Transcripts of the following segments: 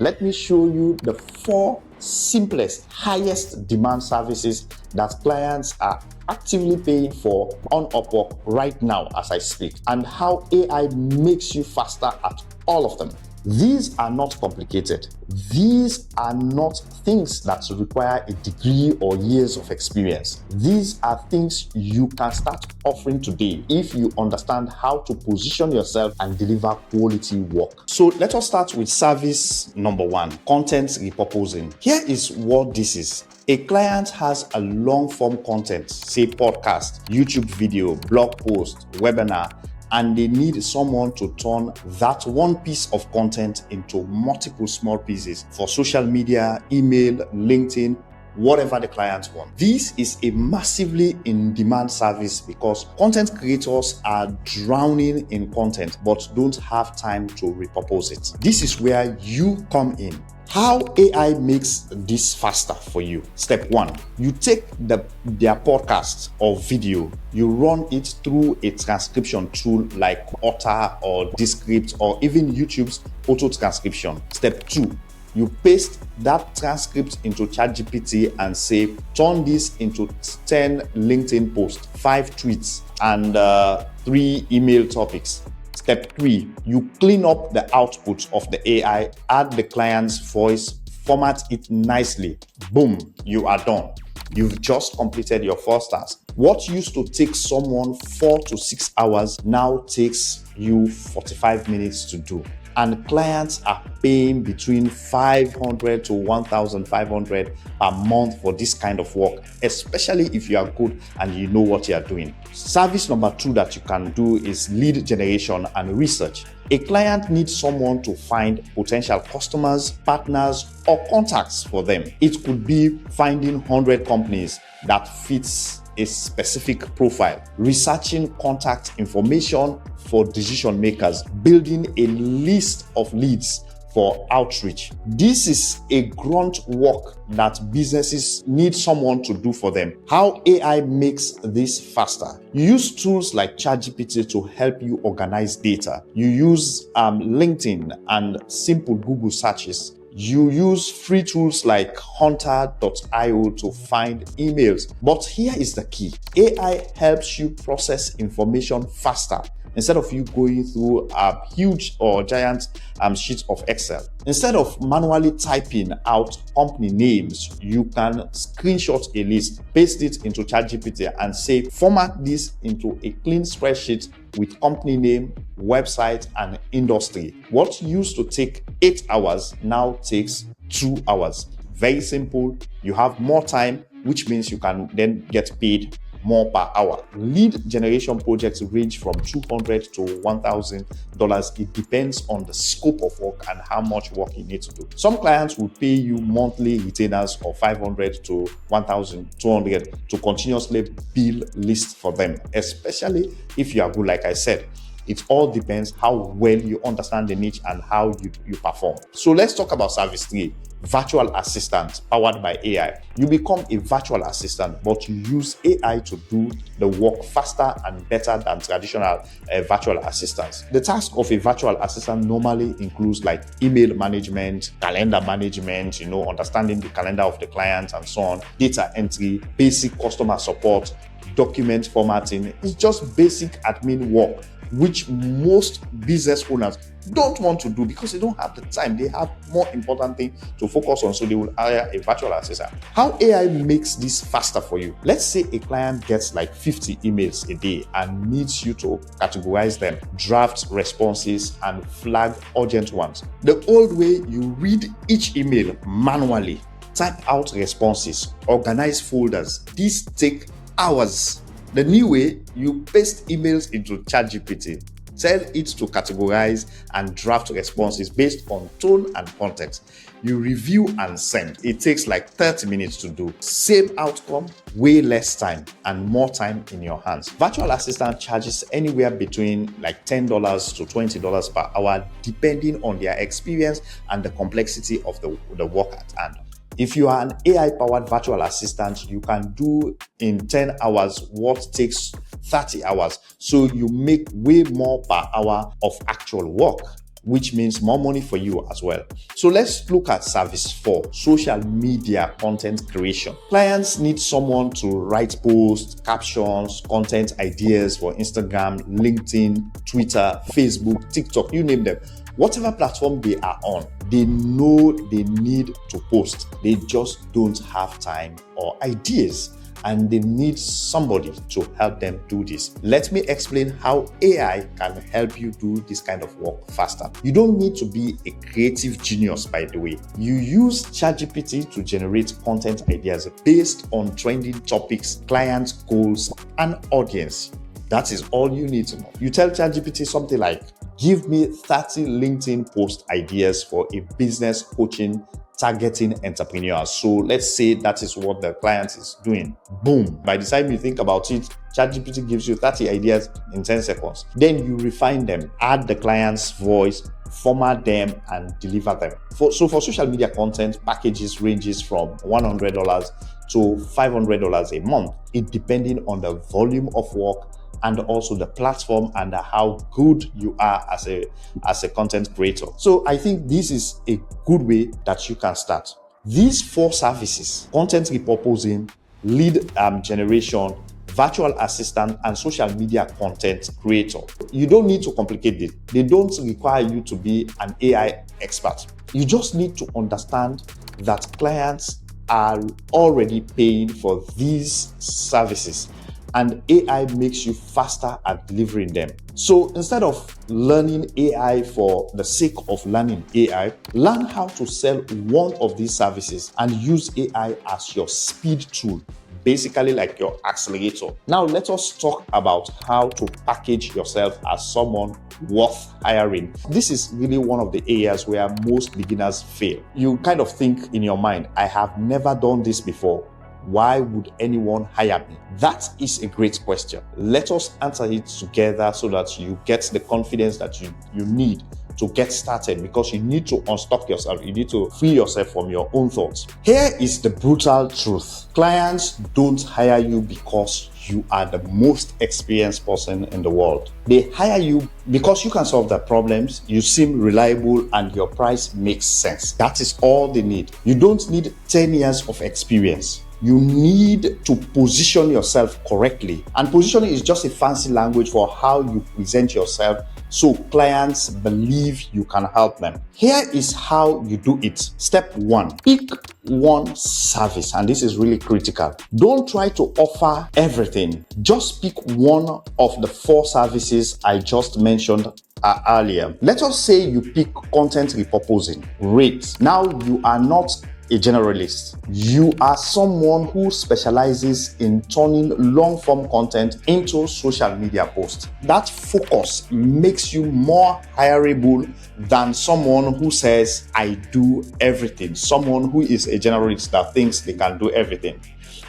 Let me show you the 4 simplest, highest demand services that clients are actively paying for on Upwork right now as I speak, and how AI makes you faster at all of them. These are not complicated. These are not things that require a degree or years of experience. These are things you can start offering today if you understand how to position yourself and deliver quality work. So let us start with service number 1, content repurposing. Here is what this is. A client has a long-form content, say podcast, YouTube video, blog post, webinar, and they need someone to turn that one piece of content into multiple small pieces for social media, email, LinkedIn, whatever the client wants. This is a massively in-demand service because content creators are drowning in content but don't have time to repurpose it. This is where you come in. How AI makes this faster for you. Step 1, you take their podcast or video, you run it through a transcription tool like Otter or Descript or even YouTube's auto transcription. Step 2, you paste that transcript into ChatGPT and say, turn this into 10 LinkedIn posts, 5 tweets, and 3 email topics. Step 3, you clean up the output of the AI, add the client's voice, format it nicely. Boom, you are done. You've just completed your first task. What used to take someone 4 to 6 hours now takes you 45 minutes to do. And clients are paying between $500 to $1,500 per month for this kind of work, especially if you are good and you know what you are doing. Service number 2 that you can do is lead generation and research. A client needs someone to find potential customers, partners, or contacts for them. It could be finding 100 companies that fits a specific profile, researching contact information for decision makers, building a list of leads for outreach. This is a grunt work that businesses need someone to do for them. How AI makes this faster? You use tools like ChatGPT to help you organize data. You use LinkedIn and simple Google searches. You use free tools like hunter.io to find emails. But here is the key. AI helps you process information faster instead of you going through a huge or giant sheet of Excel. Instead of manually typing out company names, you can screenshot a list, paste it into ChatGPT and say, format this into a clean spreadsheet with company name, website, and industry. What used to take 8 hours now takes 2 hours. Very simple. You have more time, which means you can then get paid more per hour. Lead generation projects range from $200 to $1,000. It depends on the scope of work and how much work you need to do. Some clients will pay you monthly retainers of $500 to $1,200 to continuously build lists for them, especially if you are good, like I said. It all depends how well you understand the niche and how you perform. So let's talk about service 3, virtual assistant powered by AI. You become a virtual assistant, but you use AI to do the work faster and better than traditional virtual assistants. The task of a virtual assistant normally includes like email management, calendar management, understanding the calendar of the client and so on, data entry, basic customer support, document formatting. It's just basic admin work, which most business owners don't want to do because they don't have the time. They have more important things to focus on, so they will hire a virtual assistant. How AI makes this faster for you? Let's say a client gets like 50 emails a day and needs you to categorize them, draft responses, and flag urgent ones. The old way, you read each email manually, type out responses, organize folders. These take hours. The new way, you paste emails into ChatGPT, tell it to categorize and draft responses based on tone and context. You review and send. It takes like 30 minutes to do. Same outcome, way less time and more time in your hands. Virtual assistant charges anywhere between like $10 to $20 per hour, depending on their experience and the complexity of the work at hand. If you are an AI-powered virtual assistant, you can do in 10 hours what takes 30 hours. So you make way more per hour of actual work. which means more money for you as well. So let's look at service 4, social media content creation. Clients need someone to write posts, captions, content ideas for Instagram, LinkedIn, Twitter, Facebook, TikTok, you name them. Whatever platform they are on, they know they need to post. They just don't have time or ideas, and they need somebody to help them do this. Let me explain how AI can help you do this kind of work faster. You don't need to be a creative genius, by the way. You use ChatGPT to generate content ideas based on trending topics, clients' goals, and audience. That is all you need to know. You tell ChatGPT something like, give me 30 LinkedIn post ideas for a business coaching targeting entrepreneurs. So let's say that is what the client is doing. Boom. By the time you think about it, ChatGPT gives you 30 ideas in 10 seconds. Then you refine them, add the client's voice, format them, and deliver them. For social media content, packages ranges from $100 to $500 a month, it depending on the volume of work and also the platform and how good you are as a content creator. So I think this is a good way that you can start. These 4 services, content repurposing, lead generation, virtual assistant, and social media content creator, you don't need to complicate it. They don't require you to be an AI expert. You just need to understand that clients are already paying for these services, and AI makes you faster at delivering them. So instead of learning AI for the sake of learning AI, learn how to sell one of these services and use AI as your speed tool, basically like your accelerator. Now let us talk about how to package yourself as someone worth hiring. This is really one of the areas where most beginners fail. You kind of think in your mind, I have never done this before. Why would anyone hire me? That is a great question. Let us answer it together so that you get the confidence that you need to get started, because you need to unstuck yourself. You need to free yourself from your own thoughts. Here is the brutal truth. Clients don't hire you because you are the most experienced person in the world. They hire you because you can solve their problems, you seem reliable, and your price makes sense. That is all they need. You don't need 10 years of experience. You need to position yourself correctly. And positioning is just a fancy language for how you present yourself so clients believe you can help them. Here is how you do it. Step 1, pick one service, and this is really critical. Don't try to offer everything. Just pick one of the 4 services I just mentioned earlier. Let us say you pick content repurposing. Great. Now you are not a generalist. You are someone who specializes in turning long-form content into social media posts. That focus makes you more hireable than someone who says, I do everything. Someone who is a generalist that thinks they can do everything.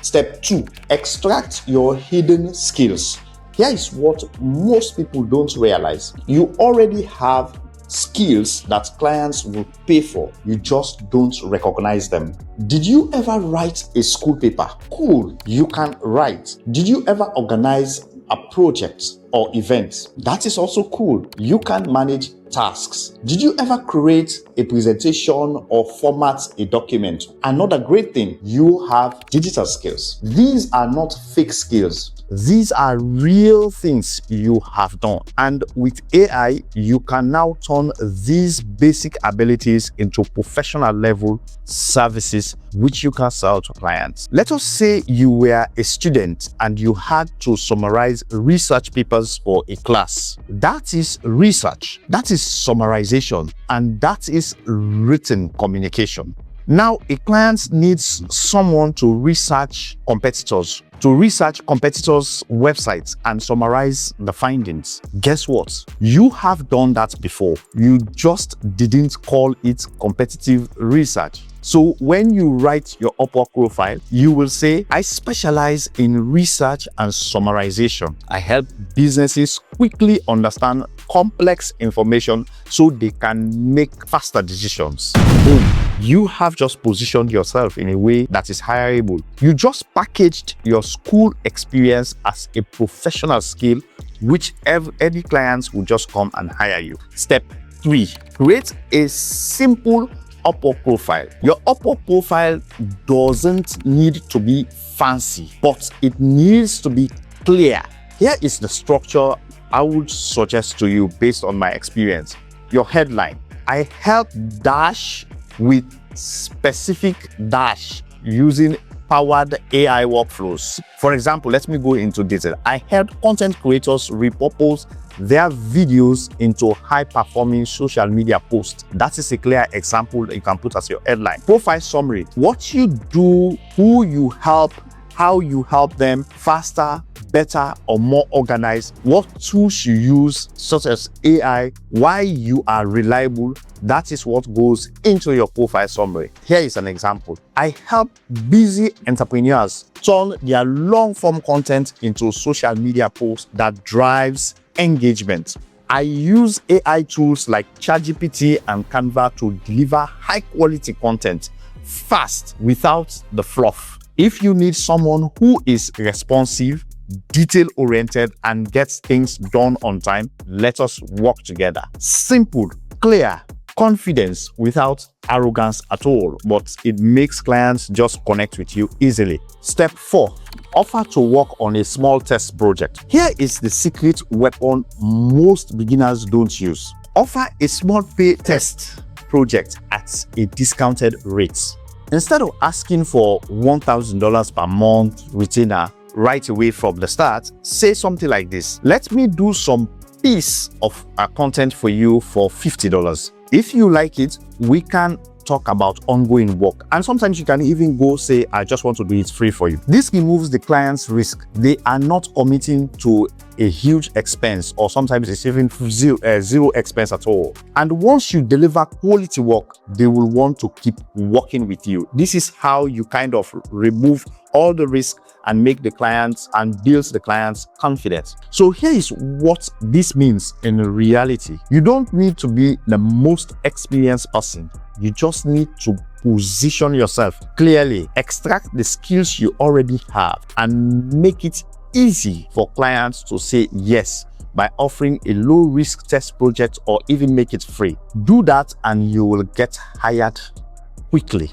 Step 2, extract your hidden skills. Here is what most people don't realize. You already have skills that clients will pay for. You just don't recognize them. Did you ever write a school paper? Cool, you can write. Did you ever organize a project or event? That is also cool. You can manage tasks. Did you ever create a presentation or format a document? Another great thing, you have digital skills. These are not fake skills. These are real things you have done. And with AI, you can now turn these basic abilities into professional level services which you can sell to clients. Let us say you were a student and you had to summarize research papers for a class. That is research. That is summarization. And that is written communication. Now, a client needs someone to research competitors websites and summarize the findings. Guess what? You have done that before. You just didn't call it competitive research. So when you write your Upwork profile, you will say, I specialize in research and summarization. I help businesses quickly understand complex information so they can make faster decisions. Boom. You have just positioned yourself in a way that is hireable. You just packaged your school experience as a professional skill, which any clients will just come and hire you. Step 3, create a simple Upwork profile. Your Upwork profile doesn't need to be fancy, but it needs to be clear. Here is the structure I would suggest to you based on my experience. Your headline: I help dash with specific dash using powered AI workflows. For example, let me go into detail. I help content creators repurpose their videos into high-performing social media posts. That is a clear example that you can put as your headline. Profile summary: what you do, who you help, how you help them faster, better, or more organized, what tools you use, such as AI, why you are reliable. That is what goes into your profile summary. Here is an example. I help busy entrepreneurs turn their long-form content into social media posts that drives engagement. I use AI tools like ChatGPT and Canva to deliver high-quality content fast without the fluff. If you need someone who is responsive, detail-oriented, and gets things done on time, let us work together. Simple, clear, confidence without arrogance at all, but it makes clients just connect with you easily. Step 4, offer to work on a small test project. Here is the secret weapon most beginners don't use. Offer a small pay test project at a discounted rate. Instead of asking for $1,000 per month retainer right away from the start, say something like this: let me do some piece of content for you for $50. If you like it, we can talk about ongoing work. And sometimes you can even go say, I just want to do it free for you. This removes the client's risk. They are not committing to a huge expense, or sometimes it's even zero expense at all. And once you deliver quality work, they will want to keep working with you. This is how you kind of remove all the risk and make the clients and builds the client's confidence. So here is what this means in reality. You don't need to be the most experienced person. You just need to position yourself clearly, extract the skills you already have, and make it easy for clients to say yes by offering a low-risk test project or even make it free. Do that and you will get hired quickly.